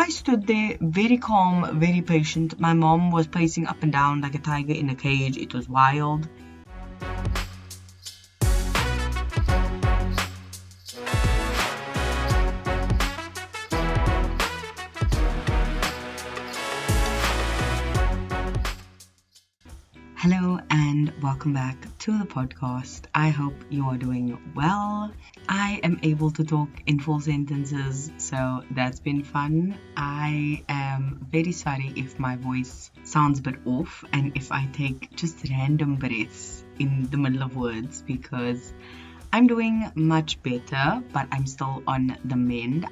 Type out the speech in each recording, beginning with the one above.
I stood there very calm, very patient. My mom was pacing up and down like a tiger in a cage. It was wild. Hello and welcome back to the podcast. I hope you are doing well. I am able to talk in full sentences, so that's been fun. I am very sorry if my voice sounds a bit off and if I take just random breaths in the middle of words, because I'm doing much better, but I'm still on the mend.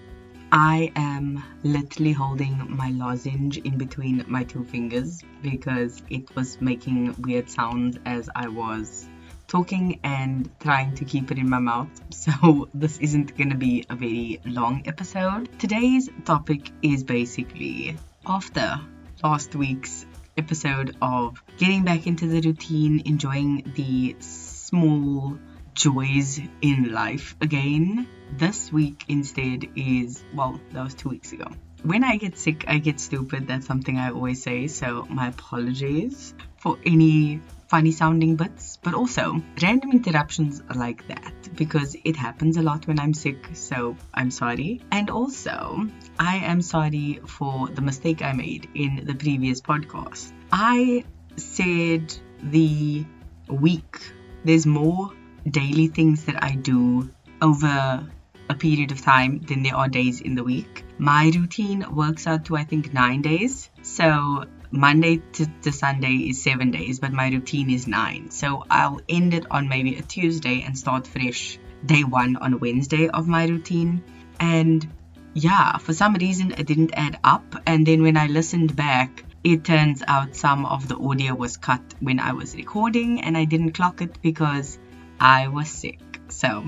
I am literally holding my lozenge in between my two fingers because it was making weird sounds as I was talking and trying to keep it in my mouth. So this isn't going to be a very long episode. Today's topic is basically after last week's episode of getting back into the routine, enjoying the small joys in life again. This week instead is, well, that was 2 weeks ago. When I get sick, I get stupid. That's something I always say. So my apologies for any funny sounding bits, but also random interruptions like that because it happens a lot when I'm sick. So I'm sorry. And also I am sorry for the mistake I made in the previous podcast. I said the week, there's more daily things that I do over a period of time than there are days in the week. My routine works out to I think 9 days. So Monday to Sunday is 7 days, but my routine is 9. So I'll end it on maybe a Tuesday and start fresh day 1 on a Wednesday of my routine. And yeah, for some reason it didn't add up. And then when I listened back, it turns out some of the audio was cut when I was recording and I didn't clock it because I was sick. So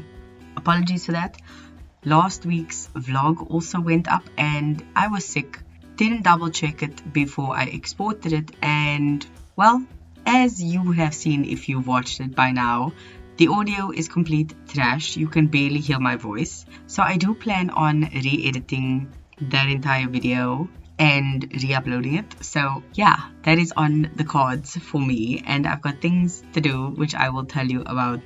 apologies for that. Last week's vlog also went up and I was sick. Didn't double check it before I exported it, and well, as you have seen if you've watched it by now, the audio is complete trash. You can barely hear my voice. So I do plan on re-editing that entire video and re-uploading it. So yeah, that is on the cards for me, and I've got things to do which I will tell you about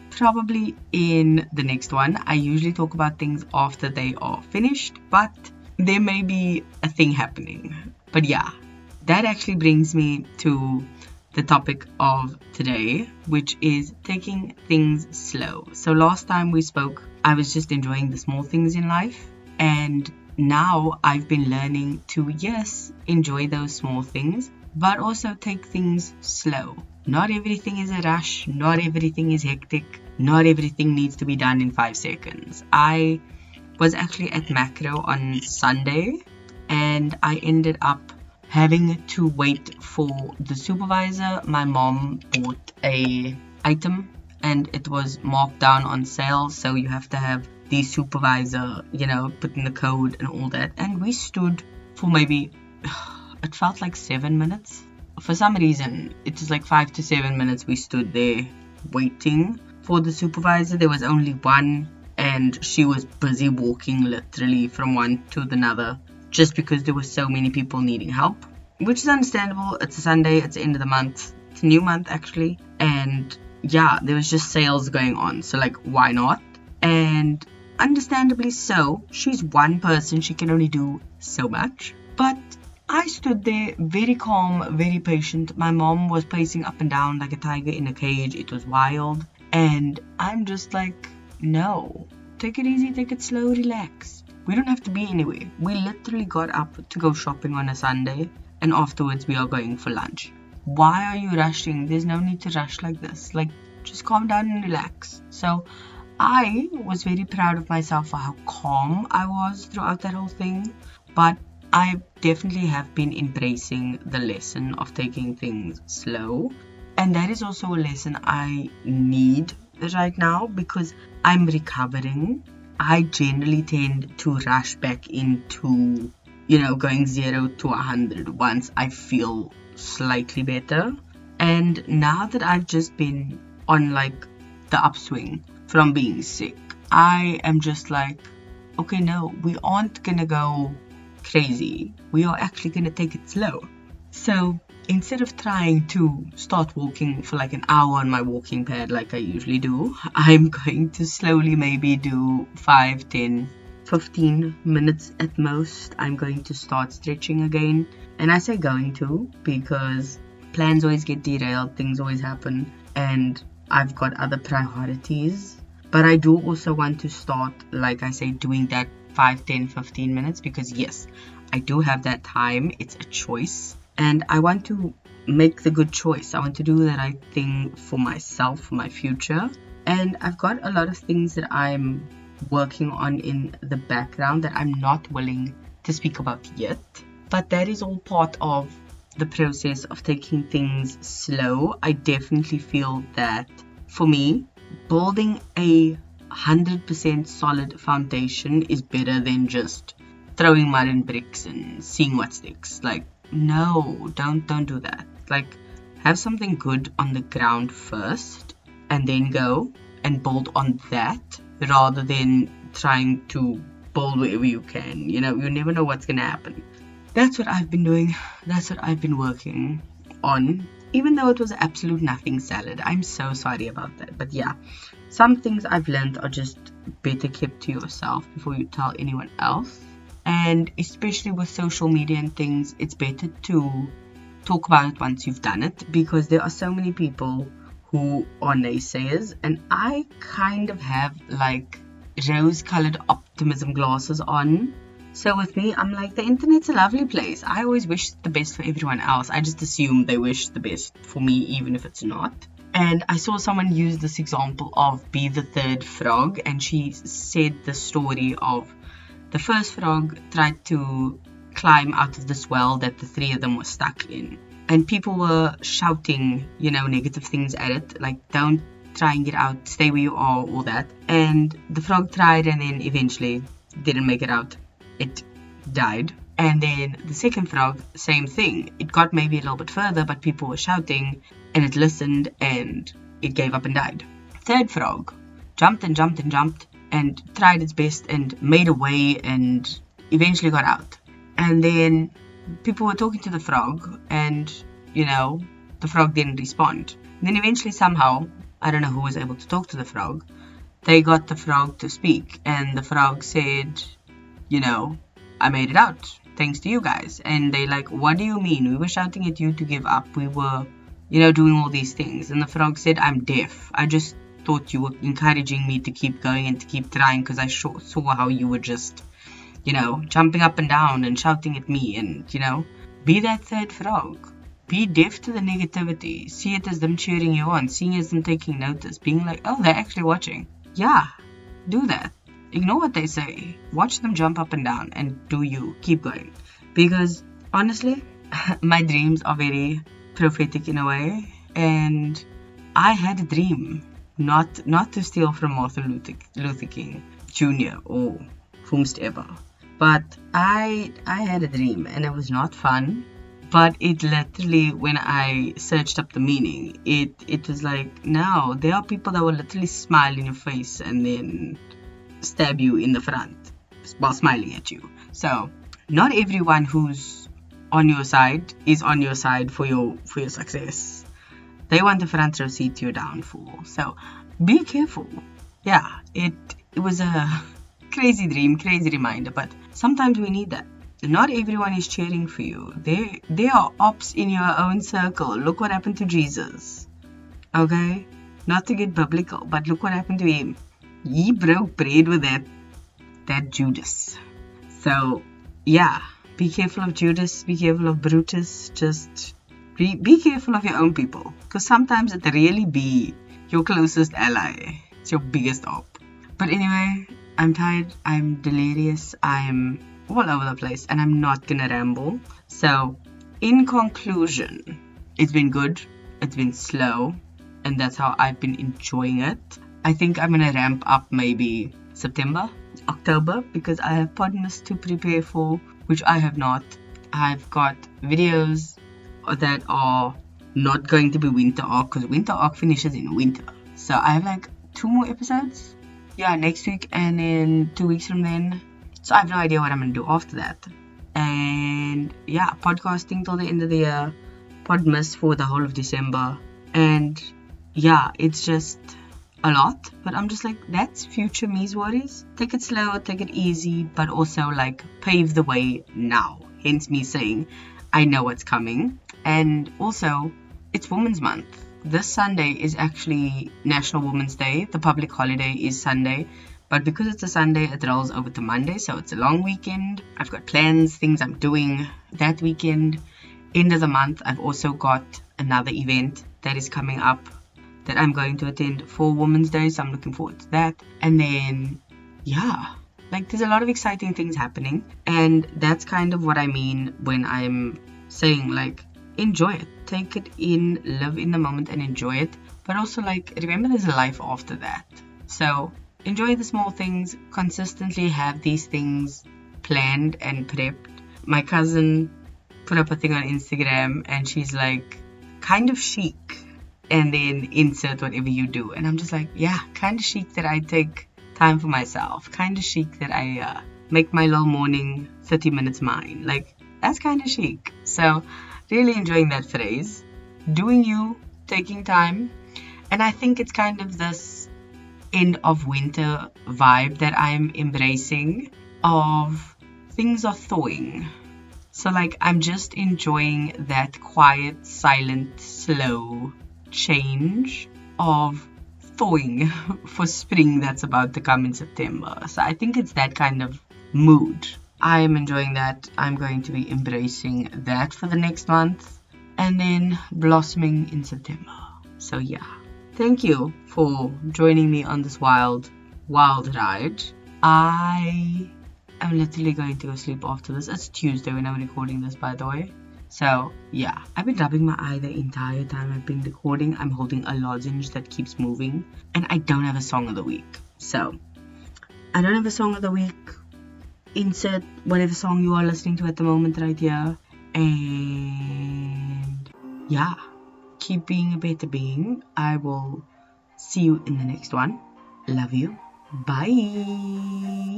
probably in the next one. I usually talk about things after they are finished, but there may be a thing happening. But yeah, that actually brings me to the topic of today, which is taking things slow. So last time we spoke, I was just enjoying the small things in life, and now I've been learning to, yes, enjoy those small things, but also take things slow. Not everything is a rush, not everything is hectic, not everything needs to be done in 5 seconds. I was actually at Macro on Sunday and I ended up having to wait for the supervisor. My mom bought a item and it was marked down on sale, so you have to have the supervisor, put in the code and all that. And we stood for maybe, it felt like 7 minutes. For some reason, it was like 5 to 7 minutes we stood there waiting for the supervisor. There was only one and she was busy walking literally from one to another just because there were so many people needing help, which is understandable. It's a Sunday, it's the end of the month, it's a new month actually, and yeah, there was just sales going on, so like why not? And understandably so, she's one person, she can only do so much. But I stood there very calm, very patient. My mom was pacing up and down like a tiger in a cage. It was wild. And I'm just like, no, take it easy, take it slow, relax. We don't have to be anywhere. We literally got up to go shopping on a Sunday and afterwards we are going for lunch. Why are you rushing? There's no need to rush like this. Like, just calm down and relax. So I was very proud of myself for how calm I was throughout that whole thing. But I definitely have been embracing the lesson of taking things slow. And that is also a lesson I need right now because I'm recovering. I generally tend to rush back into, going 0 to 100 once I feel slightly better. And now that I've just been on like the upswing from being sick, I am just like, okay, no, we aren't gonna go crazy. We are actually going to take it slow. So instead of trying to start walking for like an hour on my walking pad like I usually do, I'm going to slowly maybe do 5, 10, 15 minutes at most. I'm going to start stretching again. And I say going to because plans always get derailed, things always happen, and I've got other priorities. But I do also want to start, like I say, doing that 5, 10, 15 minutes because yes, I do have that time. It's a choice. And I want to make the good choice. I want to do the right thing for myself, for my future. And I've got a lot of things that I'm working on in the background that I'm not willing to speak about yet. But that is all part of the process of taking things slow. I definitely feel that for me, building a 100% solid foundation is better than just throwing mud and bricks and seeing what sticks. Like, no, don't do that. Like, have something good on the ground first and then go and build on that rather than trying to build wherever you can. You never know what's gonna happen. That's what I've been doing. That's what I've been working on. Even though it was absolute nothing salad. I'm so sorry about that. But yeah, some things I've learned are just better kept to yourself before you tell anyone else. And especially with social media and things, it's better to talk about it once you've done it because there are so many people who are naysayers. And I kind of have like rose-colored optimism glasses on. So with me, I'm like, the internet's a lovely place. I always wish the best for everyone else. I just assume they wish the best for me, even if it's not. And I saw someone use this example of be the third frog. And she said the story of the first frog tried to climb out of this well that the three of them were stuck in. And people were shouting, negative things at it. Like, don't try and get out, stay where you are, all that. And the frog tried and then eventually didn't make it out. It died. And then the second frog, same thing. It got maybe a little bit further, but people were shouting and it listened and it gave up and died. Third frog jumped and jumped and jumped and tried its best and made a way and eventually got out. And then people were talking to the frog and, the frog didn't respond. And then eventually somehow, I don't know who was able to talk to the frog, they got the frog to speak. And the frog said, I made it out thanks to you guys. And they like, what do you mean? We were shouting at you to give up. We were, doing all these things. And the frog said, I'm deaf. I just thought you were encouraging me to keep going and to keep trying because I saw how you were just, jumping up and down and shouting at me and, be that third frog. Be deaf to the negativity. See it as them cheering you on. Seeing it as them taking notice. Being like, oh, they're actually watching. Yeah, do that. Ignore what they say. Watch them jump up and down and do you. Keep going. Because honestly, my dreams are very prophetic in a way. And I had a dream not to steal from Martin Luther King Jr. or whomsoever. But I had a dream and it was not fun. But it literally, when I searched up the meaning, it was like, no, there are people that will literally smile in your face and then stab you in the front while smiling at you. So not everyone who's on your side is on your side for your success. They want the front row seat to your downfall. So be careful. Yeah, it was a crazy dream, crazy reminder, but sometimes we need that. Not everyone is cheering for you. There are ops in your own circle. Look what happened to Jesus. Okay? Not to get biblical, but look what happened to him. He broke bread with that Judas. So, yeah. Be careful of Judas. Be careful of Brutus. Just be careful of your own people. Because sometimes it really be your closest ally. It's your biggest op. But anyway, I'm tired. I'm delirious. I'm all over the place and I'm not gonna ramble. So in conclusion, it's been good, it's been slow, and that's how I've been enjoying it. I think I'm gonna ramp up maybe September, October, because I have Podmas to prepare for, which I have not. I've got videos that are not going to be winter arc because winter arc finishes in winter. So I have like 2 more episodes, next week and then 2 weeks from then. So I have no idea what I'm going to do after that. And yeah, podcasting till the end of the year, Podmas for the whole of December. And yeah, it's just a lot, but I'm just like, that's future me's worries. Take it slow, take it easy, but also like pave the way now. Hence me saying, I know what's coming. And also, it's Women's Month. This Sunday is actually National Women's Day. The public holiday is Sunday. But because it's a Sunday, it rolls over to Monday. So it's a long weekend. I've got plans, things I'm doing that weekend. End of the month, I've also got another event that is coming up that I'm going to attend for Women's Day. So I'm looking forward to that. And then, yeah, like there's a lot of exciting things happening. And that's kind of what I mean when I'm saying like, enjoy it. Take it in, live in the moment and enjoy it. But also like, remember there's a life after that. So enjoy the small things, consistently have these things planned and prepped. My cousin put up a thing on Instagram and she's like, kind of chic, and then insert whatever you do. And I'm just like, yeah, kind of chic that I take time for myself. Kind of chic that I make my little morning 30 minutes mine. Like, that's kind of chic. So really enjoying that phrase. Doing you, taking time. And I think it's kind of this end of winter vibe that I'm embracing of things are thawing. So like I'm just enjoying that quiet, silent, slow change of thawing for spring that's about to come in September. So I think it's that kind of mood. I am enjoying that. I'm going to be embracing that for the next month and then blossoming in September. So yeah. Thank you for joining me on this wild ride. I am literally going to go sleep after this. It's Tuesday when I'm recording this, by the way. So, yeah. I've been rubbing my eye the entire time I've been recording. I'm holding a lozenge that keeps moving. And I don't have a song of the week. So, I don't have a song of the week. Insert whatever song you are listening to at the moment right here. And yeah. Keep being a better being. I will see you in the next one. Love you. Bye.